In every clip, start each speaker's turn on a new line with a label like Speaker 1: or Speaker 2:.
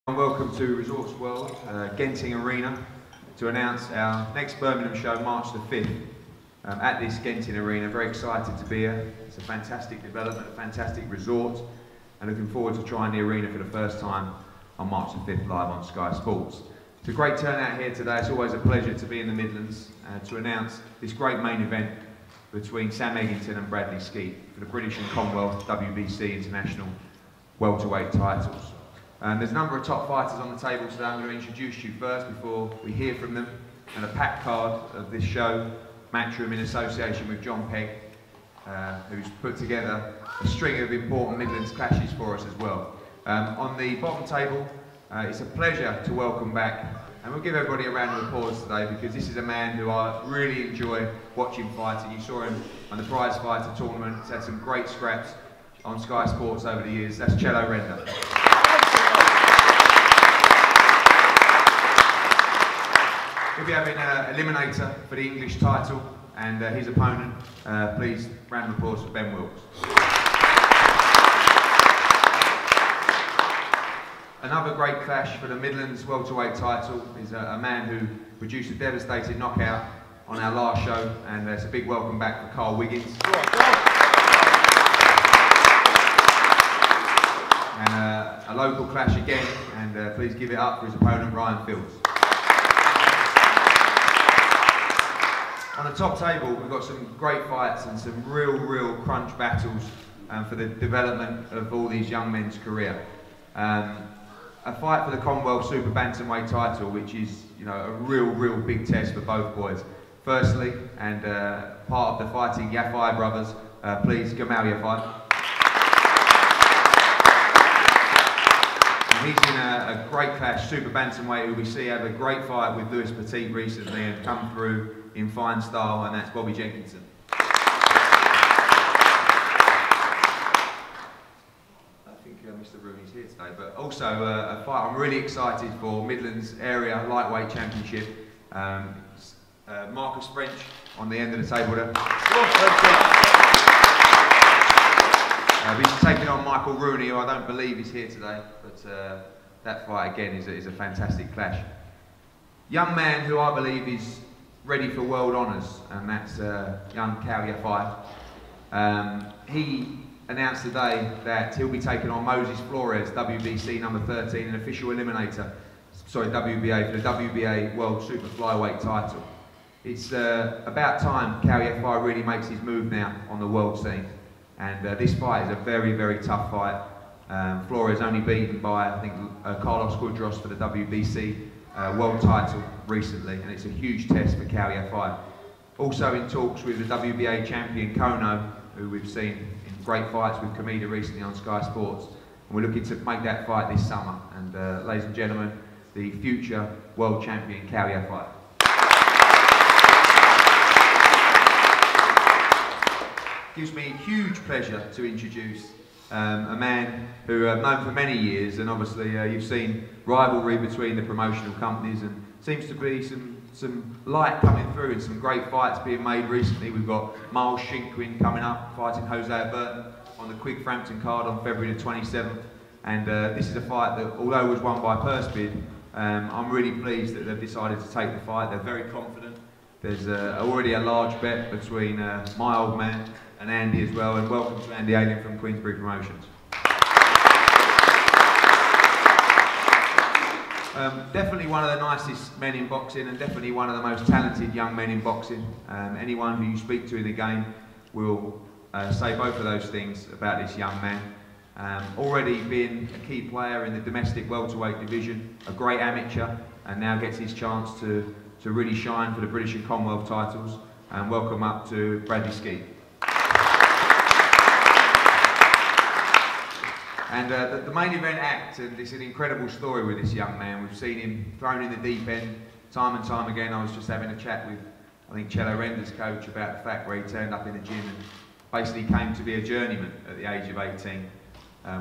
Speaker 1: Welcome to Resorts World, Genting Arena, to announce our next Birmingham show, March the 5th, at this Genting Arena. Very excited to be here. It's a fantastic development, a fantastic resort, and looking forward to trying the arena for the first time on March the 5th live on Sky Sports. It's a great turnout here today. It's always a pleasure to be in the Midlands to announce this great main event between Sam Eggington and Bradley Skeete for the British and Commonwealth WBC International welterweight titles. There's a number of top fighters on the table today. I'm going to introduce you first before we hear from them. And a packed card of this show, Matchroom in association with John Pegg, who's put together a string of important Midlands clashes for us as well. On the bottom table, it's a pleasure to welcome back, and we'll give everybody a round of applause today because this is a man who I really enjoy watching fighting. You saw him on the prize fighter tournament. He's had some great scraps on Sky Sports over the years. That's Cello Render. We'll be having an eliminator for the English title, and his opponent, please, round of applause for Ben Wilkes. Another great clash for the Midlands welterweight title is a man who produced a devastating knockout on our last show, and it's a big welcome back for Carl Wiggins. And a local clash again, and please give it up for his opponent, Ryan Fields. On the top table, we've got some great fights and some real crunch battles for the development of all these young men's career. A fight for the Commonwealth Super Bantamweight title, which is, you know, a real big test for both boys. Firstly, and part of the fighting Yafai brothers, please, Gamal Yafai. He's in a great clash, Super Bantamweight, who we see have a great fight with Lewis Petit recently and come through in fine style, and that's Bobby Jenkinson. I think Mr. Rooney's here today, but also a fight I'm really excited for, Midlands Area Lightweight Championship. Marcus French on the end of the table there. He's taking on Michael Rooney, who I don't believe is here today, but that fight again is a fantastic clash. Young man who I believe is ready for world honours, and that's young Cal Yafai. He announced today that he'll be taking on Moses Flores, WBC number 13, an official eliminator, sorry, WBA, for the WBA World Super Flyweight title. It's about time Cal Yafai really makes his move now on the world scene. And this fight is a very tough fight. Flores only beaten by, I think, Carlos Quadros for the WBC world title recently, and it's a huge test for Cal Yafai. Also in talks with the WBA champion Kono, who we've seen in great fights with Kameda recently on Sky Sports. And we're looking to make that fight this summer. And ladies and gentlemen, the future world champion Cal Yafai. Gives me huge pleasure to introduce a man who I've known for many years, and obviously you've seen rivalry between the promotional companies, and seems to be some light coming through and some great fights being made recently. We've got Miles Shinkwin coming up, fighting Hosea Burton on the Quick Frampton card on February the 27th, and this is a fight that, although it was won by purse bid, I'm really pleased that they've decided to take the fight. They're very confident. There's already a large bet between my old man and Andy as well, and welcome to Andy AYLING from Queensbury Promotions. Definitely one of the nicest men in boxing, and definitely one of the most talented young men in boxing. Anyone who you speak to in the game will say both of those things about this young man. Already been a key player in the domestic welterweight division, a great amateur, and now gets his chance to really shine for the British and Commonwealth titles. And welcome up to Bradley Skeete. And the main event act, and it's an incredible story with this young man. We've seen him thrown in the deep end time and time again. I was just having a chat with, I think, Cello Render's coach about the fact where he turned up in the gym and basically came to be a journeyman at the age of 18.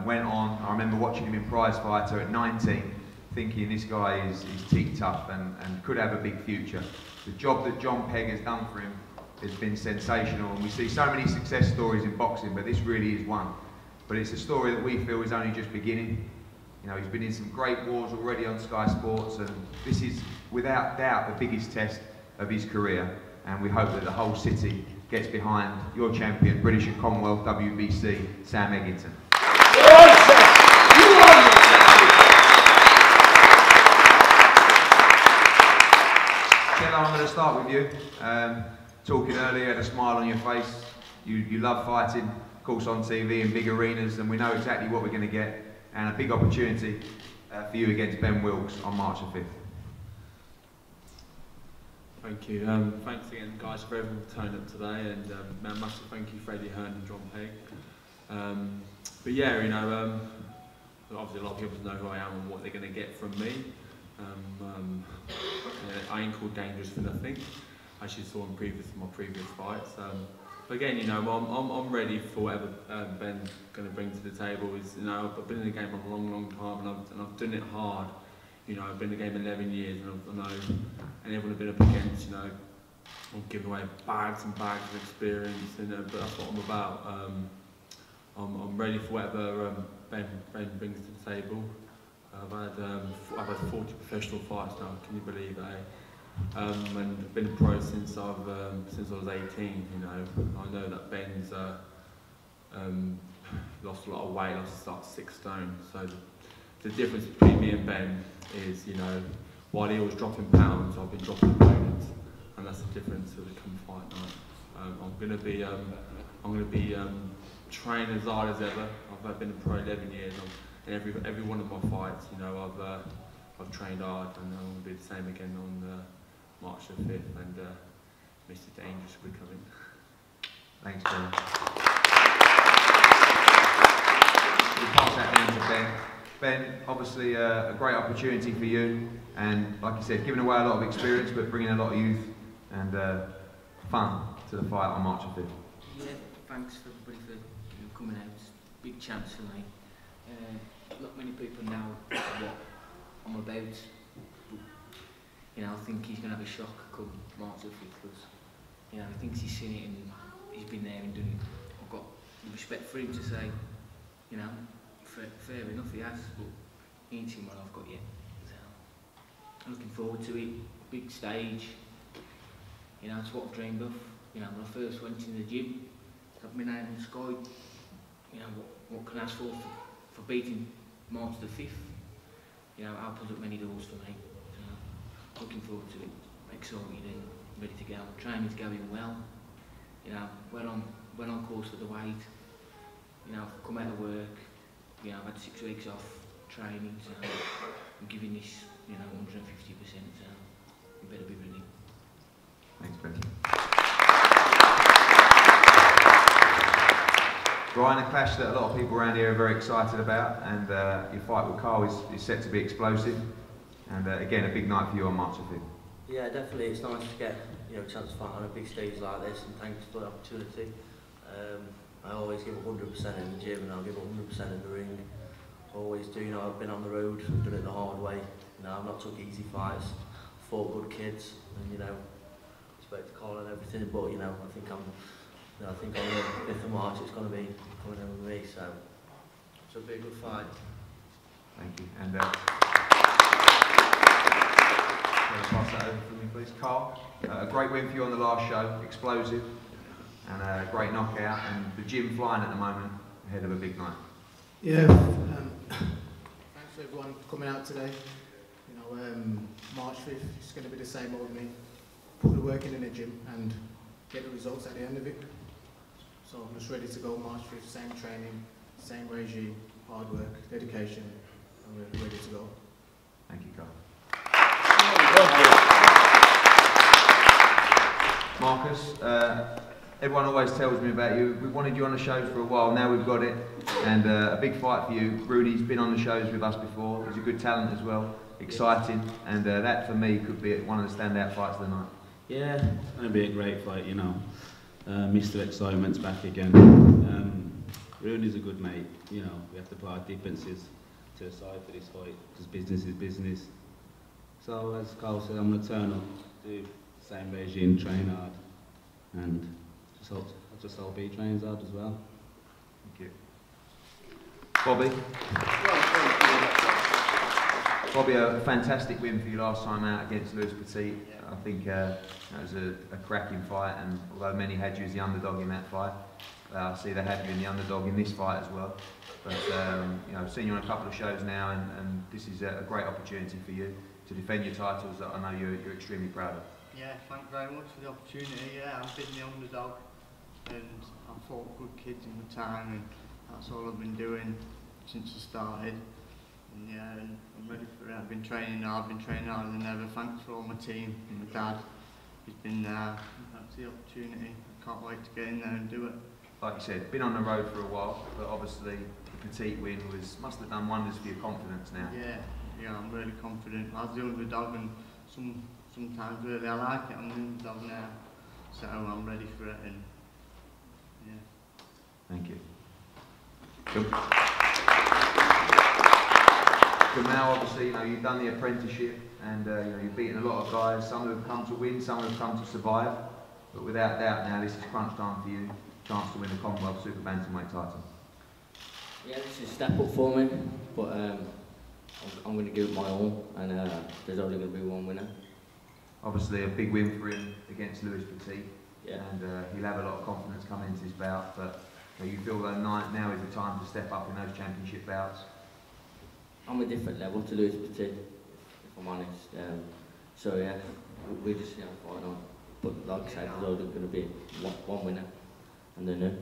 Speaker 1: Went on, I remember watching him in prize fighter at 19, thinking this guy is teak tough and could have a big future. The job that John Pegg has done for him has been sensational, and we see so many success stories in boxing, but this really is one. But it's a story that we feel is only just beginning. You know, he's been in some great wars already on Sky Sports, and this is without doubt the biggest test of his career. And we hope that the whole city gets behind your champion, British and Commonwealth WBC, Sam Eggington. Stella, I'm going to start with you. Talking earlier, you had a smile on your face. You love fighting, of course, on TV in big arenas, and we know exactly what we're going to get. And a big opportunity for you against Ben Wilkes on March the 5th.
Speaker 2: Thank you. Thanks again, guys, for everyone for turning up today, and massive thank you, Freddie, Hearn, and John Pegg. But yeah, you know, obviously a lot of people know who I am and what they're going to get from me. I ain't called dangerous for nothing, as you saw in my previous fights. But again, you know, I'm ready for whatever Ben's going to bring to the table. Is, you know, I've been in the game for a long time, and I've done it hard. You know, I've been in the game 11 years, and I know anyone I've been up against, you know, I'm giving away bags and bags of experience, and but that's what I'm about. I'm ready for whatever Ben brings to the table. I've had 40 professional fights now. Can you believe that? And I've been a pro since I was 18. You know, I know that Ben's lost a lot of weight. Lost about 6 stone. So the difference between me and Ben is, you know, while he was dropping pounds, I've been dropping opponents, and that's the difference of the come fight night. I'm going to be trained as hard as ever. I've been a pro 11 years. In every one of my fights, you know, I've trained hard, and I'm going to be the same again on March the 5th, and Mr. Dangerous will be coming.
Speaker 1: Thanks, Ben. We'll pass that down to Ben. Ben, obviously a great opportunity for you, and like you said, giving away a lot of experience, but bringing a lot of youth and fun to the fight on March the 5th.
Speaker 3: Yeah, thanks for everybody for coming out. It's a big chance for me. Not many people know what I'm about, but you know, I think he's going to have a shock come March the 5th, because you know, he thinks he's seen it and he's been there and done it. I've got respect for him to say, you know, fair enough, he has, but he ain't seen what I've got yet. So I'm looking forward to it. Big stage, you know, it's what I've dreamed of. You know, when I first went in the gym, to have my name on Sky, you know, what can I ask for beating March the 5th? You know, it opens up many doors for me. So, looking forward to it. I'm excited and ready to go. Training's going well. You know, well on course for the weight. You know, I've come out of work. You know, I've had 6 weeks off training, so I'm giving this, you know, 150%. So you better be ready.
Speaker 1: Thanks, Ben. Brian, a clash that a lot of people around here are very excited about, and your fight with Carl is set to be explosive, and again a big night for you on March the 5th.
Speaker 4: Yeah, definitely. It's nice to get, you know, a chance to fight on a big stage like this, and thanks for the opportunity. I always give 100% in the gym, and I'll give 100% in the ring. Always do. You know, I've been on the road, I've done it the hard way. You know, I've not took easy fights. Fought good kids, and you know, respect to Carl and everything. But you know, I think on the 5th of March it's going to be coming in with me. So it'll be a good fight.
Speaker 1: Thank you. And pass that over for me, please, Carl. A great win for you on the last show, explosive, and a great knockout, and the gym flying at the moment ahead of a big night.
Speaker 5: Yeah, thanks for everyone coming out today. You know, March 5th is going to be the same old me. Put the work in the gym and get the results at the end of it. So I'm just ready to go March 5th, same training, same regime, hard work, dedication, and we're ready to go.
Speaker 1: Thank you, Carl. Marcus, everyone always tells me about you. We've wanted you on the shows for a while, now we've got it, and a big fight for you. Rudy's been on the shows with us before, he's a good talent as well, exciting, and that for me could be one of the standout fights of the night.
Speaker 6: Yeah, it's going to be a great fight, you know. Mr. Excitement's back again. Rudy's a good mate, you know, we have to put our differences to the side for this fight, because business is business. So as Carl said, I'm going to turn up, do the same regime, train hard, and just hope he trains hard as well.
Speaker 1: Thank you. Bobby?
Speaker 7: Well, thank you.
Speaker 1: Bobby, a fantastic win for you last time out against Lewis Petit. I think that was a cracking fight, and although many had you as the underdog in that fight, I see they have you in the underdog in this fight as well. But you know, I've seen you on a couple of shows now, and this is a great opportunity for you to defend your titles that I know you're extremely proud of.
Speaker 7: Yeah, thank you very much for the opportunity. Yeah, I've been the underdog, and I've fought good kids in my time, and that's all I've been doing since I started. And yeah, and I'm ready for it. I've been training harder than ever. Thanks for all my team and my dad. He's been there. That's the opportunity. I can't wait to get in there and do it.
Speaker 1: Like you said, been on the road for a while, but obviously the Petit win must have done wonders for your confidence now.
Speaker 7: Yeah, I'm really confident. I was the underdog, and sometimes really I like it. I'm the underdog now, so I'm ready for it. And yeah.
Speaker 1: Thank you. Good. Now, obviously, you know, you've done the apprenticeship, and you know, you've beaten a lot of guys. Some have come to win, some have come to survive. But without doubt, now this is crunch time for you. Chance to win the Commonwealth Super Bantamweight title.
Speaker 4: Yeah, this is a step up for me, but I'm going to give it my all, and there's only going to be one winner.
Speaker 1: Obviously, a big win for him against Lewis Petit,
Speaker 4: Yeah.
Speaker 1: and he'll have a lot of confidence coming into his bout. But you feel that now is the time to step up in those championship bouts.
Speaker 4: I'm a different level to Lewis Petit, if I'm honest. So yeah, we're just fighting on. But like I said, there's only going to be one winner, and then no.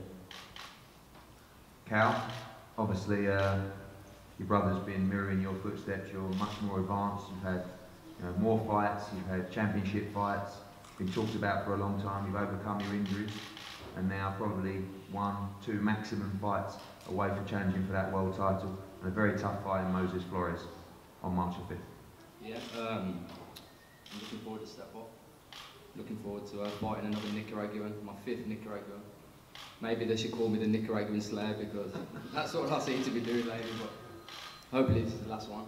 Speaker 1: Cal, obviously your brother's been mirroring your footsteps. You're much more advanced. You've had more fights. You've had championship fights. Been talked about for a long time. You've overcome your injuries, and now probably 1, 2 maximum fights away from challenging for that world title. And a very tough fight in Moses Flores on March the 5th.
Speaker 8: Yeah, I'm looking forward to step up. Looking forward to fighting another Nicaraguan, my 5th Nicaraguan. Maybe they should call me the Nicaraguan Slayer, because that's what I seem to be doing lately, but hopefully this is the last one.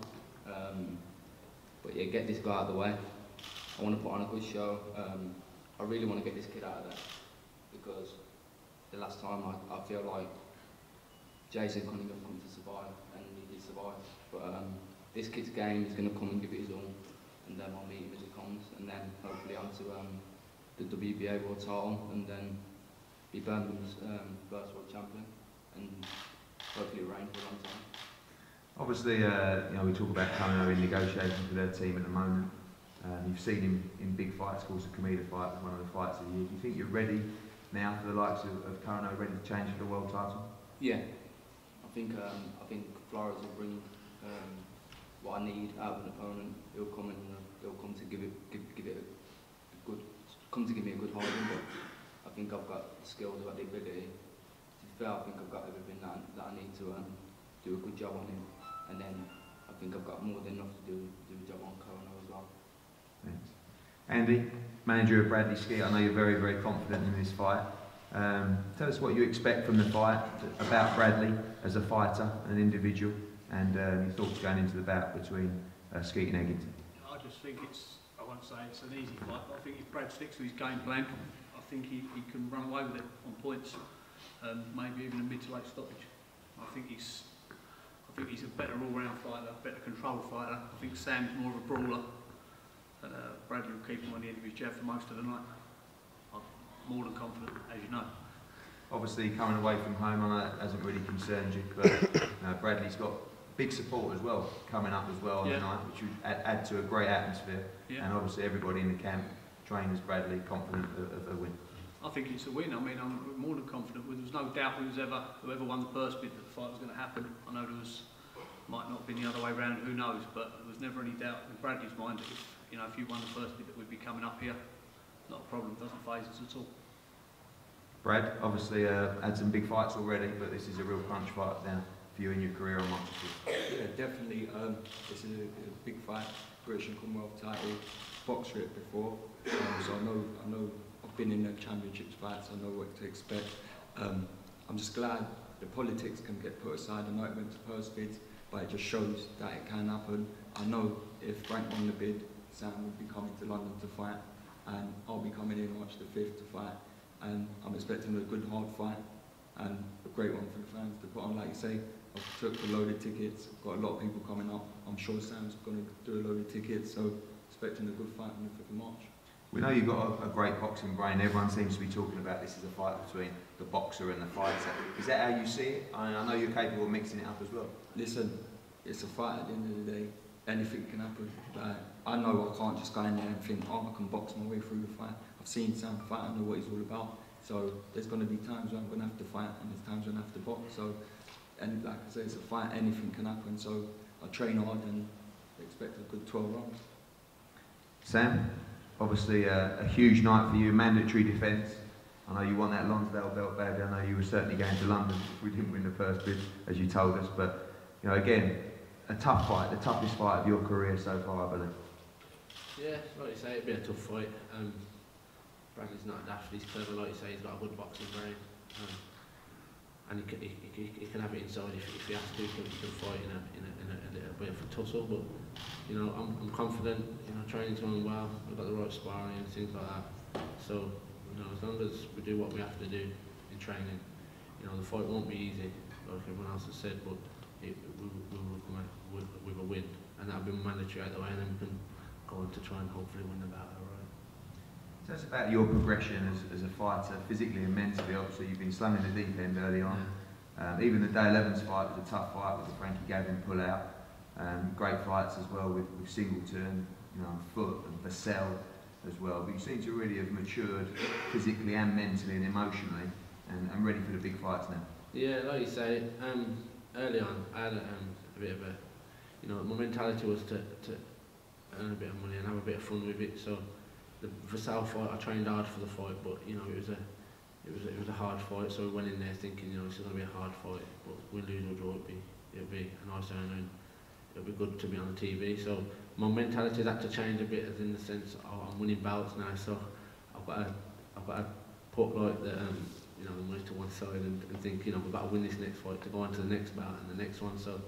Speaker 8: But yeah, get this guy out of the way. I want to put on a good show. I really want to get this kid out of there, because the last time I feel like Jason couldn't have come to survive, and he did survive. But this kid's game is going to come and give it his all, and then I'll meet him as he comes, and then hopefully on to the WBA World title, and then be Birmingham's first world champion, and hopefully reign for a long time.
Speaker 1: Obviously, we talk about Kano in negotiations with their team at the moment. You've seen him in big fights, of course, the Comida fight was one of the fights of the year. Do you think you're ready now for the likes of Kano, ready to change for the world title?
Speaker 8: Yeah, I think Flores will bring what I need out of an opponent. He'll come and he'll come to give me a good hiding. But I think I've got the skills, I've got the ability. To be fair, I think I've got everything that I need to do a good job on him. And then I think I've got more than enough to do a job on Kano as well.
Speaker 1: Thanks. Andy, manager of Bradley Skeete, I know you're very, very confident in this fight. Tell us what you expect from the fight, about Bradley as a fighter, an individual, and your thoughts going into the bout between Skeete and Eggington.
Speaker 9: I just think I won't say it's an easy fight, but I think if Brad sticks to his game plan, I think he can run away with it on points, maybe even a mid to late stoppage. I think he's a better all-round fighter, better control fighter. I think Sam's more of a brawler. Bradley will keep him on the end of his jab for most of the night. I'm more than confident, as you know.
Speaker 1: Obviously, coming away from home, I know that hasn't really concerned you, but Bradley's got big support as well, coming up as well on the night, which would add to a great atmosphere. Yeah. And obviously, everybody in the camp trains Bradley confident of a win.
Speaker 9: I think it's a win. I mean, I'm more than confident. There was no doubt whoever won the first bid that the fight was going to happen. I know might not have been the other way around, who knows, but there was never any doubt in Bradley's mind that if you won the first bid that we'd be coming up here. Not a problem, doesn't faze us at all.
Speaker 1: Brad, obviously had some big fights already, but this is a real crunch fight now for you in your career on March 5th.
Speaker 10: Yeah, definitely. This is a big fight, British and Commonwealth title. Boxed it before, so I know I've been in the championships fights. I know what to expect. I'm just glad the politics can get put aside. I know it went to first bids, but it just shows that it can happen. I know if Frank won the bid, Sam would be coming to London to fight, and I'll be coming in March the 5th to fight. And I'm expecting a good hard fight and a great one for the fans to put on. Like you say, I've took a load of tickets. I've got a lot of people coming up. I'm sure Sam's going to do a load of tickets, so expecting a good fight on the 5th of March.
Speaker 1: We know you've got a great boxing brain. Everyone seems to be talking about this as a fight between the boxer and the fighter. Is that how you see it? I know you're capable of mixing it up as well.
Speaker 10: Listen, it's a fight at the end of the day. Anything can happen. Like, I know I can't just go in there and think, oh, I can box my way through the fight. I've seen Sam fight, I know what he's all about. So there's going to be times where I'm going to have to fight and there's times when I have to box. So, and like I say, it's a fight, anything can happen. So I train hard and expect a good 12 rounds.
Speaker 1: Sam, obviously a huge night for you, mandatory defence. I know you won that Lonsdale belt badly. I know you were certainly going to London if we didn't win the first bid, as you told us. But, you know, again, a tough fight, the toughest fight of your career so far, I believe.
Speaker 11: Yeah, like you say, it'd be a tough fight. Bradley's not daft, he's clever, like you say, he's got a good boxing brain. And he can have it inside if he has to. He can fight in a little bit of a tussle. But you know, I'm confident. You know, training's going well. We've got the right sparring and things like that. So you know, as long as we do what we have to do in training, you know, the fight won't be easy, like everyone else has said. But we will come out with a win, and that'll be mandatory out the way, and then we can go on to try and hopefully win the battle.
Speaker 1: Tell us about your progression as a fighter, physically and mentally. Obviously, you've been slung in the deep end early on. Even the Day 11's fight was a tough fight with the Frankie Gavin pull-out. Great fights as well with Singleton, you know, Foot and Vassell as well. But you seem to really have matured physically and mentally and emotionally, and ready for the big fights now. Yeah,
Speaker 11: like you say, early on, I had a bit of a, you know, my mentality was to earn a bit of money and have a bit of fun with it. So. The Vassell fight, I trained hard for the fight, but you know it was a hard fight. So we went in there thinking, you know, this is going to be a hard fight, but win, lose or draw, it'll be a nice earner and it'll be good to be on the TV. So my mentality had to change a bit, as in the sense, oh, I'm winning belts now, so I've got to put like the you know, the money to one side and think, you know, we've got to win this next fight to go on to the next bout and the next one. So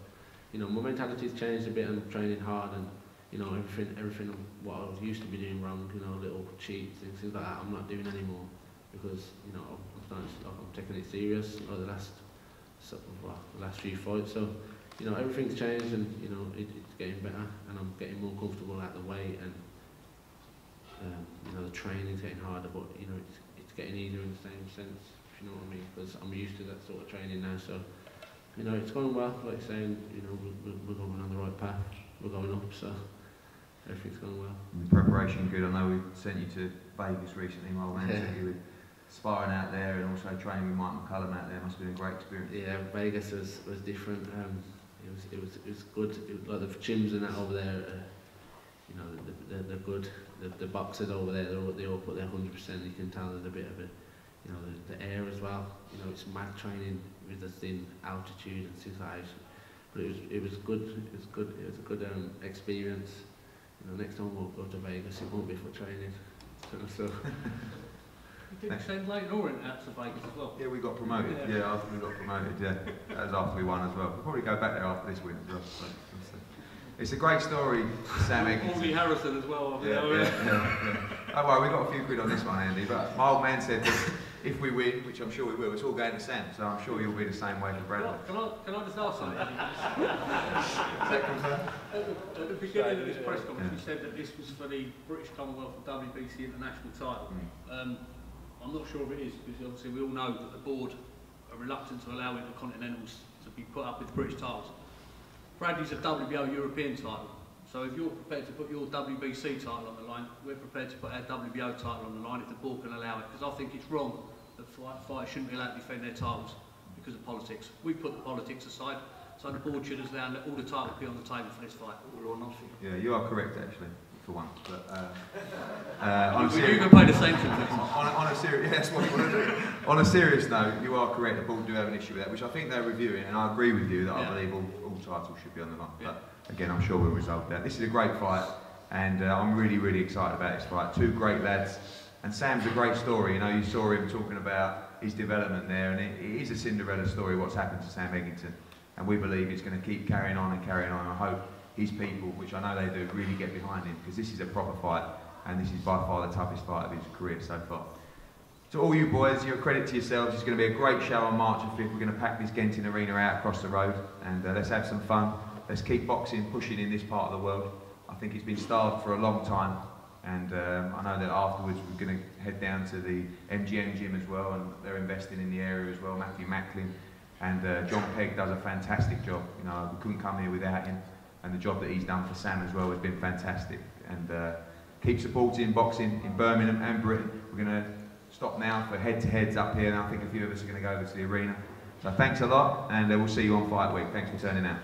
Speaker 11: you know, my mentality's changed a bit. I'm training hard and. You know, everything what I was used to be doing wrong, you know, little cheats and things like that, I'm not doing anymore because, you know, I'm taking it serious over the last few fights. So, you know, everything's changed and, you know, it's getting better and I'm getting more comfortable at the weight and, you know, the training's getting harder, but, you know, it's getting easier in the same sense, if you know what I mean, because I'm used to that sort of training now. So, you know, it's going well, like saying, you know, we're going on the right path, we're going up, so. Everything's going well. And the preparation good. I know we sent you to Vegas recently. My old man sent you with sparring out there and also training with Mike McCullum out there. Must have been a great experience. Yeah, Vegas was different. It was good. Like the gyms and that over there. You know, they're good. The boxers over there, they all put their 100%. You can tell there's a bit of a, you know, the air as well. You know, it's mad training with the thin altitude and things like that. But it was good. It was good. It was a good experience. You know, next time we'll go to Vegas, it won't be for training. So.
Speaker 9: You did send Leighton Orient out to Vegas as well?
Speaker 1: Yeah, we got promoted. Yeah, after we got promoted, yeah. That was after we won as well. We'll probably go back there after this win as well. So, it's a great story, Sam Eggington.
Speaker 9: Paulie Harrison as well.
Speaker 1: Yeah. Oh, well, we got a few quid on this one, Andy, but my old man said that if we win, which I'm sure we will, it's all going to Sam, so I'm sure you'll be the same way for Bradley.
Speaker 9: Can I just ask something?
Speaker 1: Is that confirmed?
Speaker 9: At the beginning of this press conference, you said that this was for the British Commonwealth and WBC International title. I'm not sure if it is, because obviously we all know that the board are reluctant to allow Intercontinentals to be put up with British titles. Bradley's a WBO European title, so if you're prepared to put your WBC title on the line, we're prepared to put our WBO title on the line if the board can allow it, because I think it's wrong that fighters shouldn't be allowed to defend their titles because of politics. We put the politics aside, so the board should allow all the titles be on the table for this fight, all or nothing.
Speaker 1: Yeah, you are correct actually, for once. But
Speaker 9: you can play the same thing.
Speaker 1: On a serious, yes, what you want to do. On a serious note, you are correct. The board do have an issue with that, which I think they're reviewing, and I agree with you that I believe all titles should be on the line. But again, I'm sure we'll resolve that. This is a great fight, and I'm really, really excited about this fight. Two great lads, and Sam's a great story. You know, you saw him talking about his development there, and it is a Cinderella story what's happened to Sam Eggington, and we believe it's going to keep carrying on and carrying on. I hope his people, which I know they do, really get behind him, because this is a proper fight, and this is by far the toughest fight of his career so far. To all you boys, you're a credit to yourselves. It's going to be a great show on March the 5th. We're going to pack this Genting Arena out across the road, and let's have some fun. Let's keep boxing pushing in this part of the world. I think it's been starved for a long time, and I know that afterwards we're going to head down to the MGM gym as well, and they're investing in the area as well. Matthew Macklin and John Pegg does a fantastic job. You know, we couldn't come here without him, and the job that he's done for Sam as well has been fantastic. And keep supporting boxing in Birmingham and Britain. We're going to stop now for head-to-heads up here, and I think a few of us are going to go over to the arena. So thanks a lot, and we'll see you on Fight Week. Thanks for turning out.